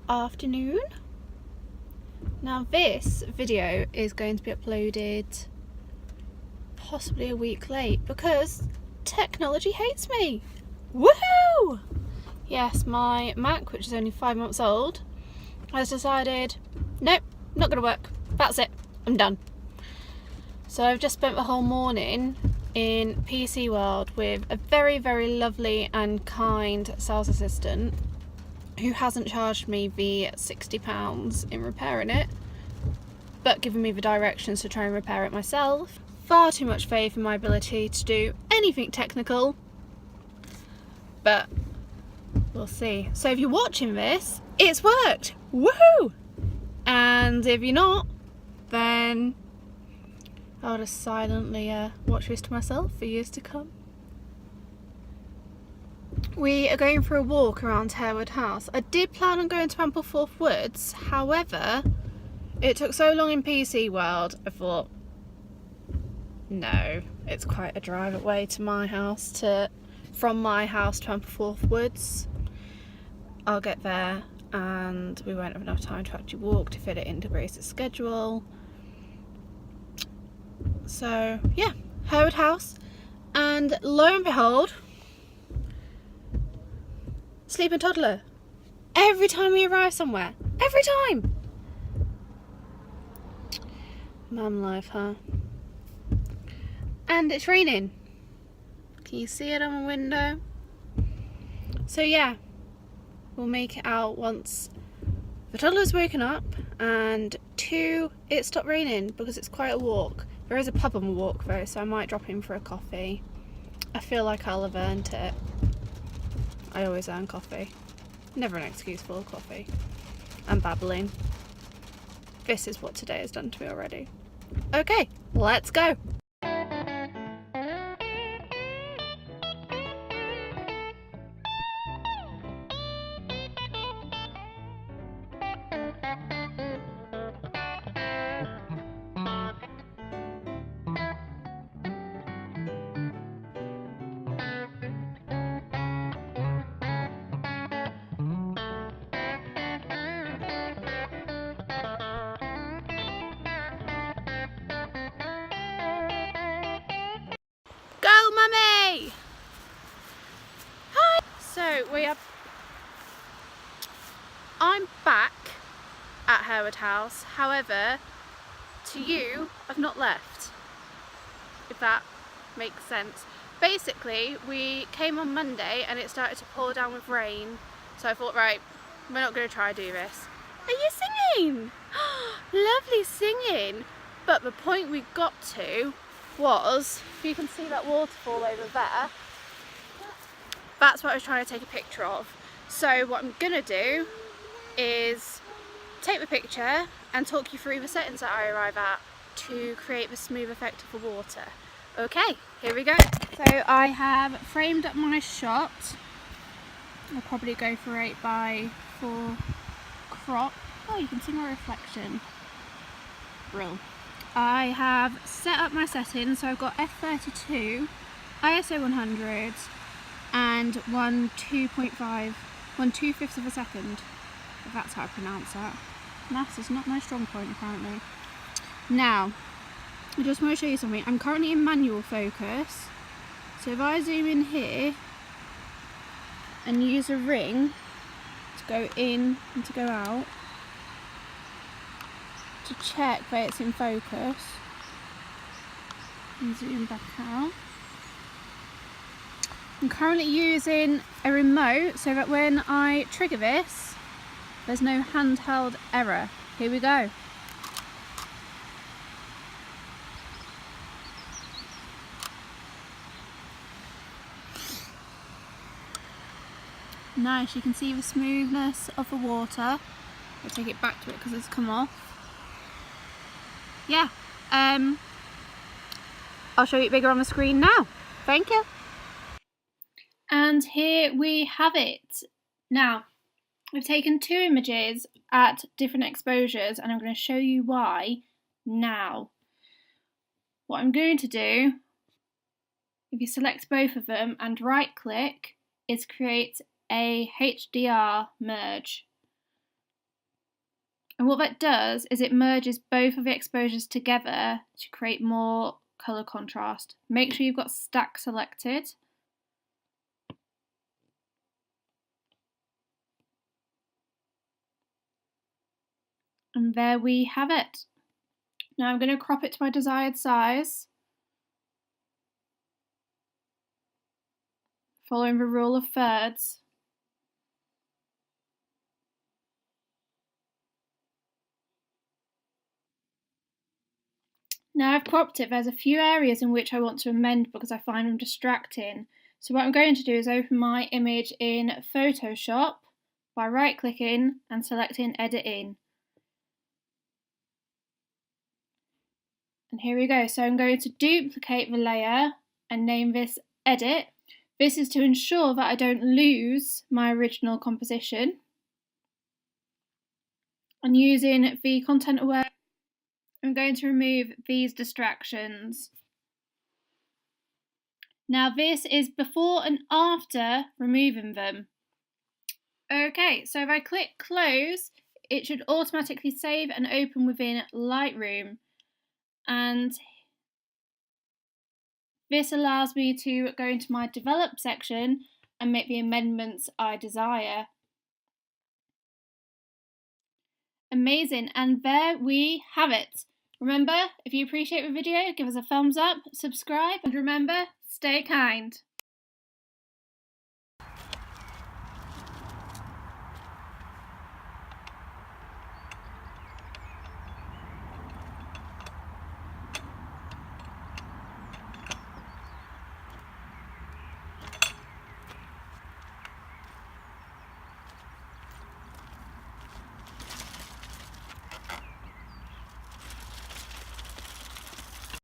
afternoon. Now this video is going to be uploaded possibly a week late because technology hates me. Woohoo! Yes, my Mac, which is only 5 months old, has decided, nope, not gonna work. That's it, I'm done. So I've just spent the whole morning in PC World with a very, very lovely and kind sales assistant who hasn't charged me the £60 in repairing it, but given me the directions to try and repair it myself. Far too much faith in my ability to do anything technical, but we'll see. So if you're watching this, it's worked! Woohoo! And if you're not, then I'll just silently watch this to myself for years to come. We are going for a walk around Harewood House. I did plan on going to Ampleforth Woods, however, it took so long in PC World, I thought, no, it's quite a drive away to my house, from my house to Ampleforth Woods. I'll get there and we won't have enough time to actually walk to fit it into Grace's schedule. So yeah, Harewood House, and lo and behold, sleeping toddler. Every time we arrive somewhere, every time. Mum life, huh? And it's raining. Can you see it on the window? So yeah, we'll make it out once the toddler's woken up, and 2, it stopped raining because it's quite a walk. There is a pub on the walk though, so I might drop in for a coffee. I feel like I'll have earned it. I always earn coffee. Never an excuse for coffee. I'm babbling. This is what today has done to me already. Okay, let's go. Go, mummy! Hi! So I'm back at Harewood House, however, to you, I've not left, if that makes sense. Basically, we came on Monday and it started to pour down with rain, so I thought, right, we're not going to try to do this. Are you singing? Lovely singing! But the point we got to was, if you can see that waterfall over there, that's what I was trying to take a picture of. So what I'm gonna do is take the picture and talk you through the settings that I arrive at to create the smooth effect of the water. Okay, here we go. So I have framed up my shot. I'll probably go for 8x4 crop. Oh, you can see my reflection. Brill. I have set up my settings, so I've got f32, ISO 100 and 1/2 of a second, if that's how I pronounce that. Maths is not my strong point apparently. Now, I just want to show you something. I'm currently in manual focus, so if I zoom in here and use a ring to go in and to go out, to check that it's in focus, and zoom back out. I'm currently using a remote so that when I trigger this, there's no handheld error. Here we go. Nice, you can see the smoothness of the water. I'll take it back to it because it's come off. Yeah, I'll show you bigger on the screen now. Thank you. And here we have it. Now, I've taken 2 images at different exposures and I'm going to show you why now. What I'm going to do, if you select both of them and right click, is create a HDR merge. And what that does is it merges both of the exposures together to create more colour contrast. Make sure you've got stack selected. And there we have it. Now I'm going to crop it to my desired size, following the rule of thirds. Now I've cropped it, there's a few areas in which I want to amend because I find them distracting. So what I'm going to do is open my image in Photoshop by right-clicking and selecting Edit In. And here we go. So I'm going to duplicate the layer and name this Edit. This is to ensure that I don't lose my original composition. And using the content aware, I'm going to remove these distractions. Now this is before and after removing them. Okay, so if I click close, it should automatically save and open within Lightroom. And this allows me to go into my develop section and make the amendments I desire. Amazing, and there we have it. Remember, if you appreciate the video, give us a thumbs up, subscribe, and remember, stay kind.